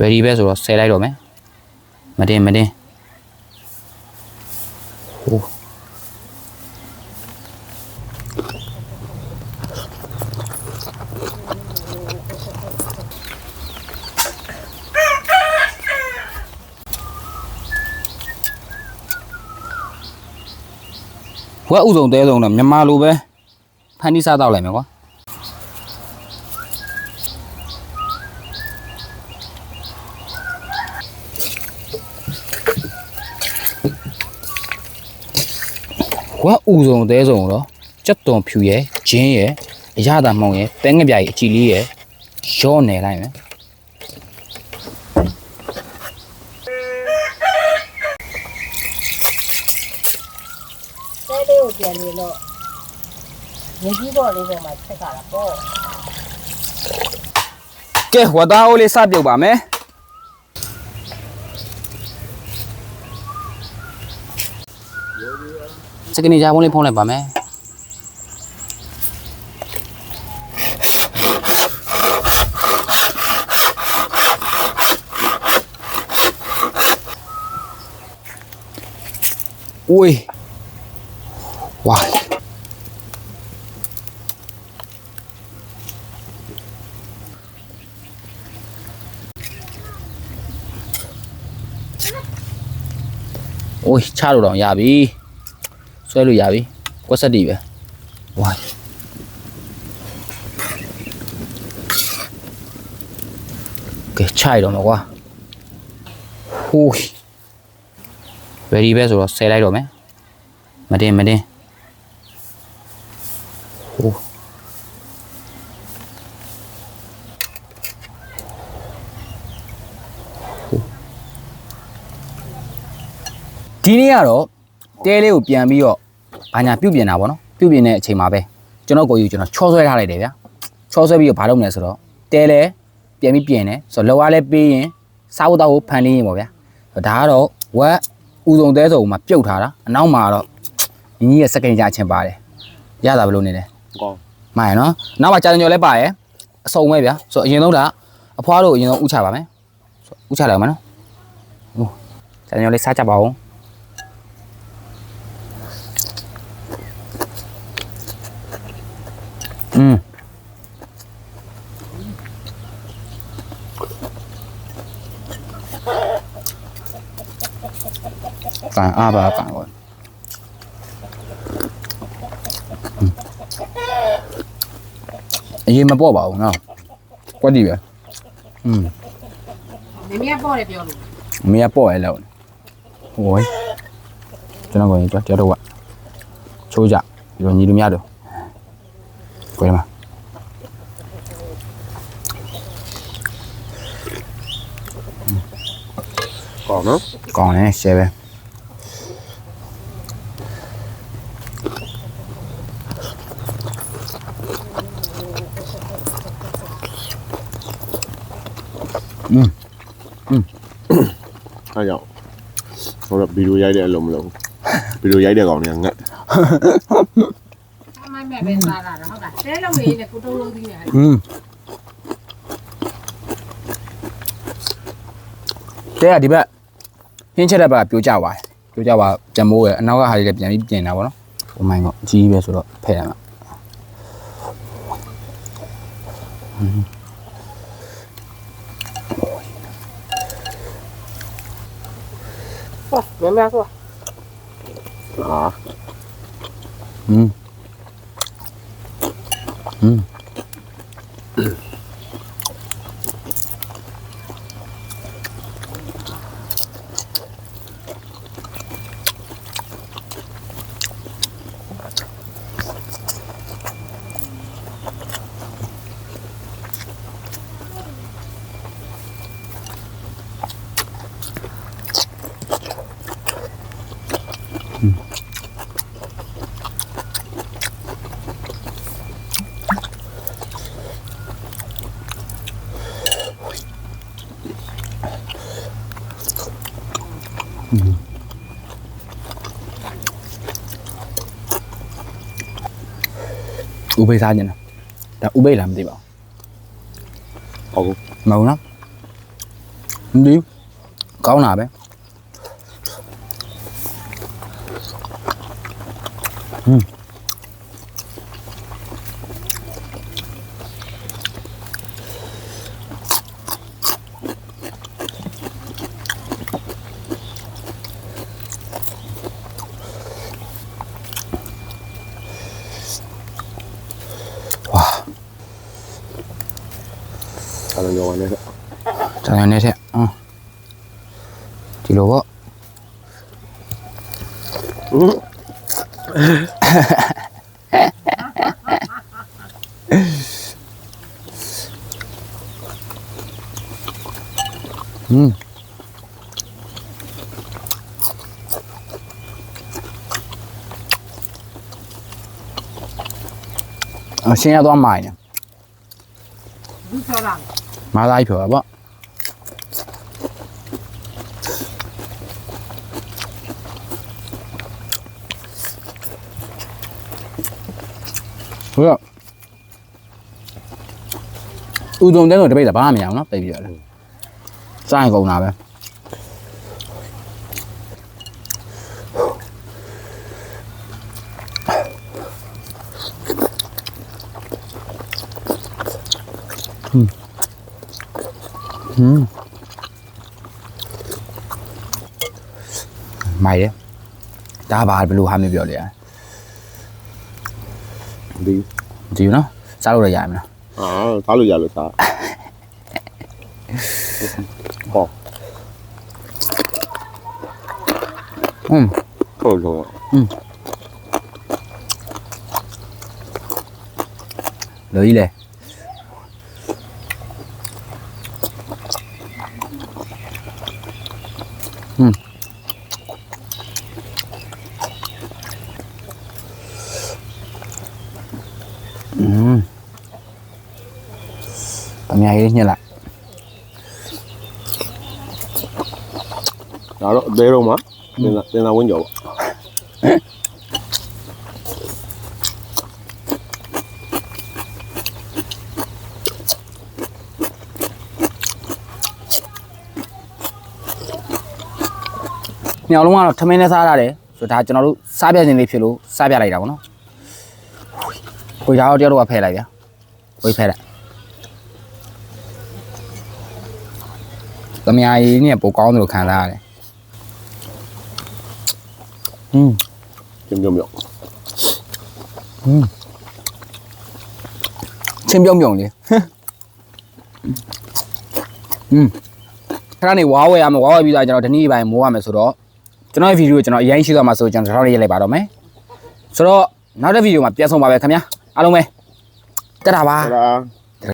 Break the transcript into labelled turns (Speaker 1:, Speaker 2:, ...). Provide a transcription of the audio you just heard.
Speaker 1: ready ပဲဆိုတော့ဆယ်လိုက်တော့မယ်မတင်ဟိုဝက်ဥစုံတဲစုံတော့မြန်မာလိုပဲဖန်တီးစားတော့လိုက်မယ်ကွာဝက်ဥစုံတဲစုံတော့ကြက်သွန်ဖြူရယ်ဂျင်းရယ်အရသာမှောင်ရယ်ပဲငှက်ပြားကြီးအကြည်လေးရယ်ရော့နယ်လိုက်မယ်
Speaker 2: လေးကိုပြန်နေလို့ရေကြီးပေါ်လေးပေါ်မှာချက်ကြတာပေါ့
Speaker 1: ကဲဝတ်သားအိုးလေးစပြုတ်ပါမယ်စကနေကြပုံးလေးဖုံးလိုက်ပါမယ်ဝေးဝါโอ้ยချလို့တော့ရပြီဆွဲလို့ရပြီကွက်ဆက်တီးပဲဝိုင်းကဲချရတော့မှာကွာဟိုး ready ပဲဆိုတော့ဆယ်လိုက်တော့မယ်မတင်ဟိုဒီနေ့ကတော့တဲလေးကိုပြန်ပြီးတော့ဘာညာပြုတ်ပြင်တာပေါ့နော်ပြုတ်ပြင်တဲ့အချိန်မှာပဲကျွန်တော်ကိုယူကျွန်တော်ချောဆွဲထားလိုက်တယ်ဗျာချောဆွဲပြီးတော့ဘာလုပ်မလဲဆိုတော့တဲလဲပြန်ပြီးပြင်တယ်ဆိုတော့လောအားလဲပေးရင်စားဖို့တော့ဖန်လင်းရင်ပေါ့ဗျာဒါကတော့ဝက်ဥစုံတဲစုံမှာပြုတ်ထားတာအနောက်မှာတော့ညီကြီးရဲ့စကိန်ကြအချင်းပါတယ်ရတာဘယ်လိုနေလဲကောင်းမှန်ရနော်နောက်မှာကြာညော်လဲပါရယ်အစုံပဲဗျာဆိုတော့အရင်ဆုံးအဖွားတို့အရင်ဆုံးဥချပါမယ်ဥချလိုက်မှာနော်ဟိုကြာညော်လေးစားကြပါဦးကန်အားပါကန်ပေါ့အရင်မပေါ့ပါဘူးနော်ကွက်တီပဲ
Speaker 2: မမေကပေါ့တယ်ပြောလို့
Speaker 1: မင်းကပေါ့ရဲလောက်ဟိုးကျွန်တော်ကိုရင်ကြောက်တော့ကချိုးကြပြီးတော့ညီလူများတော့ကိုရမှာကောင်းနော်ကောင်းတယ်ရှယ်ပဲ
Speaker 3: အားကြောင့်ဟိုတော့ဗီဒီယိုရိုက်တဲ့အလုံးမလုံးဗီဒီယိုရိုက်တဲ့ကောင်တွေကငတ်
Speaker 2: အမိုင်းမဲ့ပဲစားလာတာဟုတ်လားတဲလုံးလေးနဲ့ကိုတုံးလုံးသီးနေ
Speaker 1: တဲကဒီဘက်ဟင်းချက်တဲ့ဘက်ကပြိုကျသွားတယ်ပြိုကျသွားကြံမိုးရအနောက်ကဟာလေးလည်းပြန်ပြီးပြင်တာပေါ့နော်ဟိုမိုင်းကအကြီးပဲဆိုတော့ဖဲ့ရမှာ
Speaker 2: မမေကွာဥပိ္ပစားနေတာဒါဥပိ္ပလားမသိပါဘူးဟုတ်မဟုတ်နော်
Speaker 1: ဒီကောင်းတာပဲ
Speaker 3: အဲ့လိုရောနေတယ်
Speaker 1: ကျွန်တော်နေတဲ့ဒီလိုပေါ့ရှင်းရသွားမှာနေ
Speaker 2: ဘူးဆောလာ
Speaker 1: မာသားကြီးပြောတာပေါ့ဟုတ်ကဲ့ဥဒုံတဲ့တော့တပိတ်တာဘာမှမရအောင်နော်ပိတ်ပြရတယ်စရင်ကုန်တာပဲမိုက်တယ်ဒါဘာဘယ်လိုဟာမျိုးပြောလဲ
Speaker 3: ဒီ
Speaker 1: ဒီနော်စားလို့ရရမလား
Speaker 3: စားလို့ရလို့စားဟောဟုတ်လို့
Speaker 1: လိုကြီးလေအများကြီးညက်လိုက်
Speaker 3: ဒါတော့အသေးတော့မှာတင်လာဝင်းကြော်ပေါ့
Speaker 1: ညောင်လုံးကတော့ထမင်းနဲ့စားရတယ်ဆိုတော့ဒါကျွန်တော်တို့စားပြခြင်းလေးဖြစ်လို့စားပြလိုက်တာပေါ့နော်ကိုကြားတော့တယောက်တော့ဖဲလိုက်ဗျာဝိဖဲလိုက်သမ ्या ကြီးနဲ့ပိုကောင်းတယ်လို့ခံစားရတယ်
Speaker 3: ကျုံမြောက်
Speaker 1: ချင်းပြုံးပြုံးလေးခဏနေဝါဝဲရမယ်ဝါဝဲပြီးတော့ကျွန်တော်ဒီနေ့ပိုင်းမိုးရမယ်ဆိုတော့ကျွန်တော်ရဲ့ဗီဒီယိုကိုကျွန်တော်အရင်ရှိသွားမှာဆိုကျွန်တော်တစ်ထောက်ရေးလိုက်ပါတော့မယ်ဆိုတော့နောက်တဲ့ဗီဒီယိုမှာပြန်ဆောင်ပါပဲခင်ဗျာအားလုံးပဲတက်တာပါ
Speaker 3: ဟုတ်လား